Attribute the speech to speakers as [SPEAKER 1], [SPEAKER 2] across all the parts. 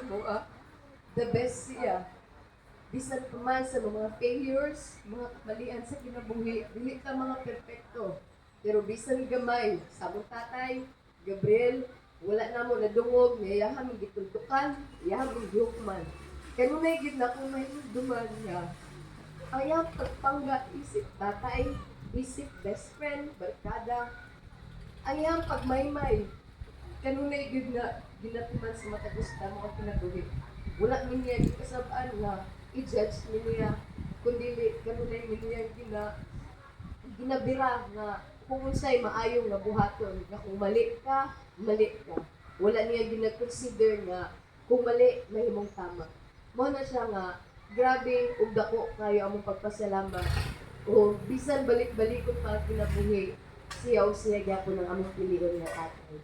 [SPEAKER 1] mga the best siya. Bisan pa man sa mga failures, mga kamalian sa kinabuhi, dili ka mga perpekto. Pero bisan gamay, sa mong tatay, Gabriel, wala na mo nadungog, niyayahan mong gitultukan, iyahan mong gihukman. Kaya nung naigid na kung may duman niya, ayaw pagpangga isip tatay, isip best friend, barkada, ayaw pagmaymay. Kanunay gid nga ginatuman sa matagusta mo ang kinabuhi. Wala man niya gikasab-an nga i-judge ni niya kundi kanunay mi niya ginabira nga kung unsay maayong nga buhaton nga kung mali ka, mali ka. Wala niya gina-consider nga kung mali mahimong tama. Mao na siya nga grabe ug dako kayo among pagpasalamat. O bisan balik-balikon pa ang kinabuhi, siya gyapon ang among pilion nga tatay.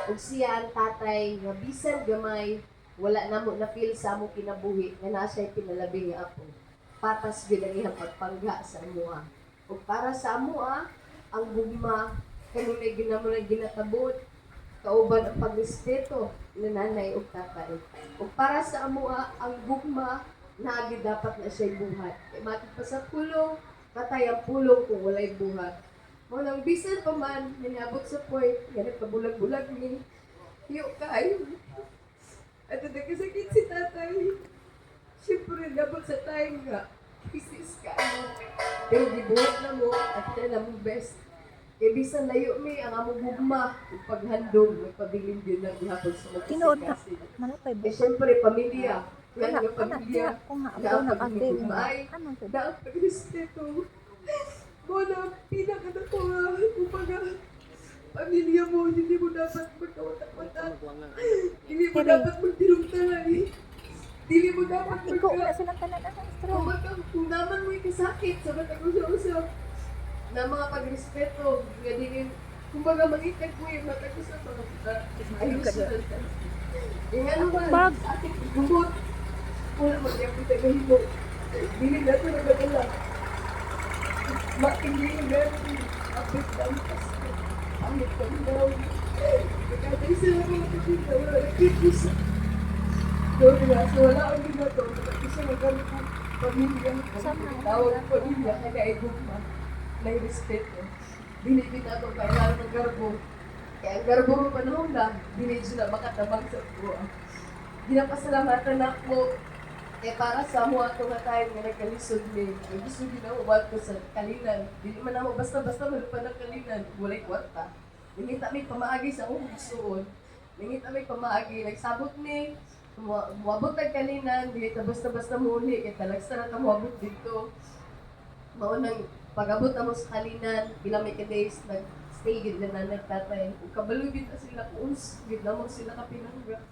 [SPEAKER 1] Ug siya ang tatay nga bisan gamay wala na mo na feel sa among kinabuhi nga naa siya pinalabi nga apo. Patas gyud ang iyang pagpangga sa amoa. Ug para sa amoa, ang gugma kanunay ginamon ginatabot kauban ang pagrespeto ng nanay ug tatay. Ug para sa amoa, ang gugma naagi dapat na siya buhat. Kay matid pa sa pulong, patay ang pulong kung walay buhat. Mo nang bisan pa man naniabot sa point nga nagpabulag-bulag ni hiyo kayo. At nagkasakit si tatay. Siyempre, dapat sa time nga, isis ka mo. Pero gibuhat na mo at na mo best. Kaya bisan layo mi ang among gugma, yung paghandog, magpabiling din ng gihapon sa
[SPEAKER 2] Tinuod na.
[SPEAKER 1] magkasikasin.
[SPEAKER 2] Malapay
[SPEAKER 1] Eh
[SPEAKER 2] ba?
[SPEAKER 1] siyempre, pamilya. Yan
[SPEAKER 2] Anak,
[SPEAKER 1] yung pamilya.
[SPEAKER 2] kung nga,
[SPEAKER 1] Na
[SPEAKER 2] ako
[SPEAKER 1] ang
[SPEAKER 2] na ate.
[SPEAKER 1] pagmumay,
[SPEAKER 2] Ano to?
[SPEAKER 1] na ang pagrespeto. Muna, pinaka-dako nga, kumbaga, pamilya mo, hindi mo dapat magkawatak-watak. Hindi mo
[SPEAKER 2] Pero-
[SPEAKER 1] dapat magdirong-talay. Hindi mo dapat
[SPEAKER 2] Ikaw na silang tanan na strong.
[SPEAKER 1] kung naman mo ikasakit sa batang usap-usap na mga pagrespeto, nga din, kumbaga mangitag mo yung matag usap mga kita. Ayos na ka. Eh ano
[SPEAKER 2] Bag.
[SPEAKER 1] ba, sakit, gumot. Wala magyapon tayo kahilo. Dili na ito nagagala. Hindi na abit ang pasto. Amit ang daw. Pagkatay sila mga kapita, wala nagkikis. So, diba? So, wala ang ginato. Isa na kami po pamilya. Tawag ang pamilya, kaya ay gugma. May respeto. Binibit ako kailangan ng garbo. Kaya ang garbo mo panahon lang, binidyo na makatabang sa buwa. Ginapasalamatan ako para sa mo ato nga tayo nga nagkalisod ni. Gusto ginawag ko sa kalinan. Dili man ako basta-basta malupan ng kalinan. Walay kwarta. Nangita may pamaagi sa akong gustoon. Nangita may pamaagi. Nagsabot ni muabot ang kalinan. Dili ta basta-basta muli. Kaya talagsa na ta muabot dito. Maunang pag-abot na mo sa kalinan. Bilang may ka-days nag-stay gid na nagtatay. Ug kabalo gid na sila uns. Gid na mo sila kapinangga.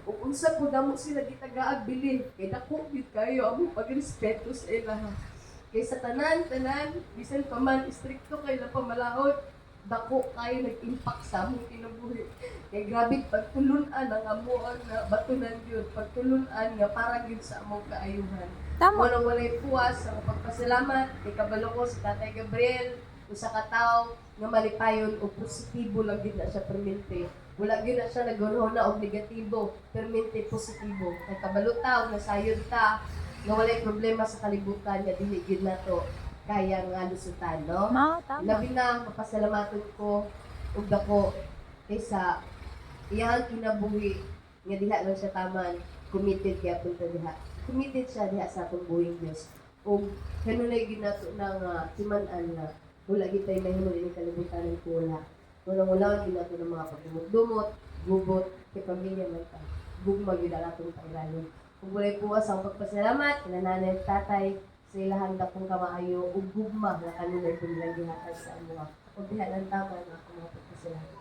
[SPEAKER 1] Ug unsa po damo sila gitagaag bilin. Kay dako gid kayo amo pagrespeto sa ilaha. Kay sa tanan bisan pa man istrikto kay la pamalaod. Dako kayo nag-impact sa among kinabuhi. Kay grabe pagtulunan ang amuan nga batunan gyud, pagtulunan nga para gyud sa among kaayuhan.
[SPEAKER 2] Tama.
[SPEAKER 1] Walang walay puwas ang pagpasalamat kay kabalo ko si Tatay Gabriel usa ka tawo nga malipayon o positibo lang gyud na siya permente. Wala gyud na siya nagunahuna og negatibo, permente positibo. Kay kabalo tawo nga sayod ta nga walay problema sa kalibutan nga dili gyud nato kaya nga lusutan, no?
[SPEAKER 2] Ma, tama.
[SPEAKER 1] Labi na, mapasalamaton ko ug dako kaysa iyang kinabuhi nga diha lang siya taman committed kaya punta diha. Committed siya diha sa atong buhing Dios. Ug kanunay ginato na timan-an na wala gid tayo mahimo dinhi kalibutan ng wala. Wala ginato ng mga pagdumot-dumot, gubot kay pamilya man ta. Gugma gyud ang atong pangiranon. Ug walay puwas ang pagpasalamat kay nanay ug tatay sa ilahang dakong kamaayo ug gugma nga kanunay kung nilang gihatag sa amuha. Ug diha lang tama na ako mga pagpasalamat.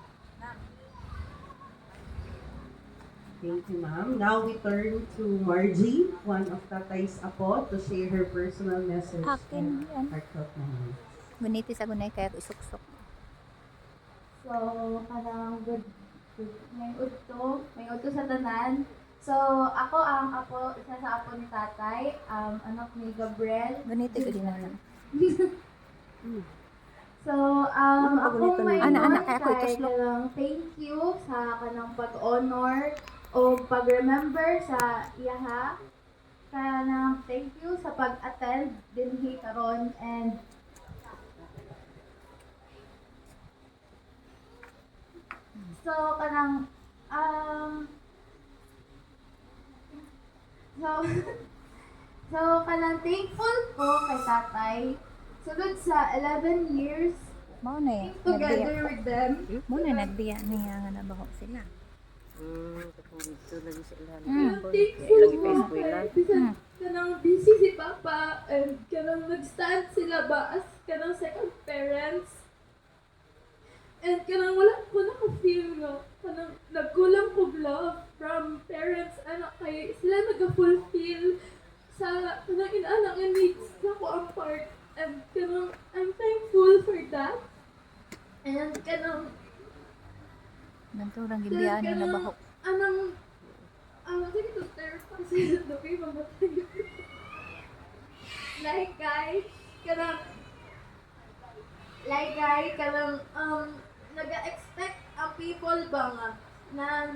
[SPEAKER 3] Thank you, ma'am. Now we turn to Margie, one of Tatay's apo, to share her personal message
[SPEAKER 2] Akin
[SPEAKER 3] and
[SPEAKER 2] yan.
[SPEAKER 3] heartfelt memories.
[SPEAKER 2] Guniti sa gunay kaya ko isuksok.
[SPEAKER 4] So, parang may udto sa tanan. So, ako ang apo, isa sa apo ni tatay, anak ni Gabriel.
[SPEAKER 2] Guniti ko din na.
[SPEAKER 4] So,
[SPEAKER 2] Ano pa
[SPEAKER 4] ako
[SPEAKER 2] ganito
[SPEAKER 4] may
[SPEAKER 2] na? Anak, kaya ko
[SPEAKER 4] kay
[SPEAKER 2] ituslok.
[SPEAKER 4] kanang thank you sa kanang pag-honor o pag-remember sa iyaha. Kanang thank you sa pag-attend dinhi karon and so kanang so so kanang thankful ko kay tatay sulod sa 11 years
[SPEAKER 2] Mao na
[SPEAKER 4] being
[SPEAKER 2] yan.
[SPEAKER 4] together
[SPEAKER 2] Nagbiya.
[SPEAKER 4] with them.
[SPEAKER 2] Mao na nagbiya niya nga nabaho sila.
[SPEAKER 5] Kapag dito lagi sa ilalim.
[SPEAKER 4] Kanang
[SPEAKER 5] Ilang
[SPEAKER 4] thankful ko
[SPEAKER 5] ipa-eskwela.
[SPEAKER 4] kay bisan kanang busy si Papa and kanang nag-stand sila ba as kanang second parents. And kanang wala ko naka-feel nga kanang nagkulang ko love from parents anak kay sila naga-fulfill sa kanang inaanak nga needs na ko ang part and kanang I'm thankful for that. And kanang
[SPEAKER 2] Nagturang gibiyaan na nabaho.
[SPEAKER 4] anang sige to terrify sa dobi mamatay. Like guys, kanang naga-expect ang people ba nga na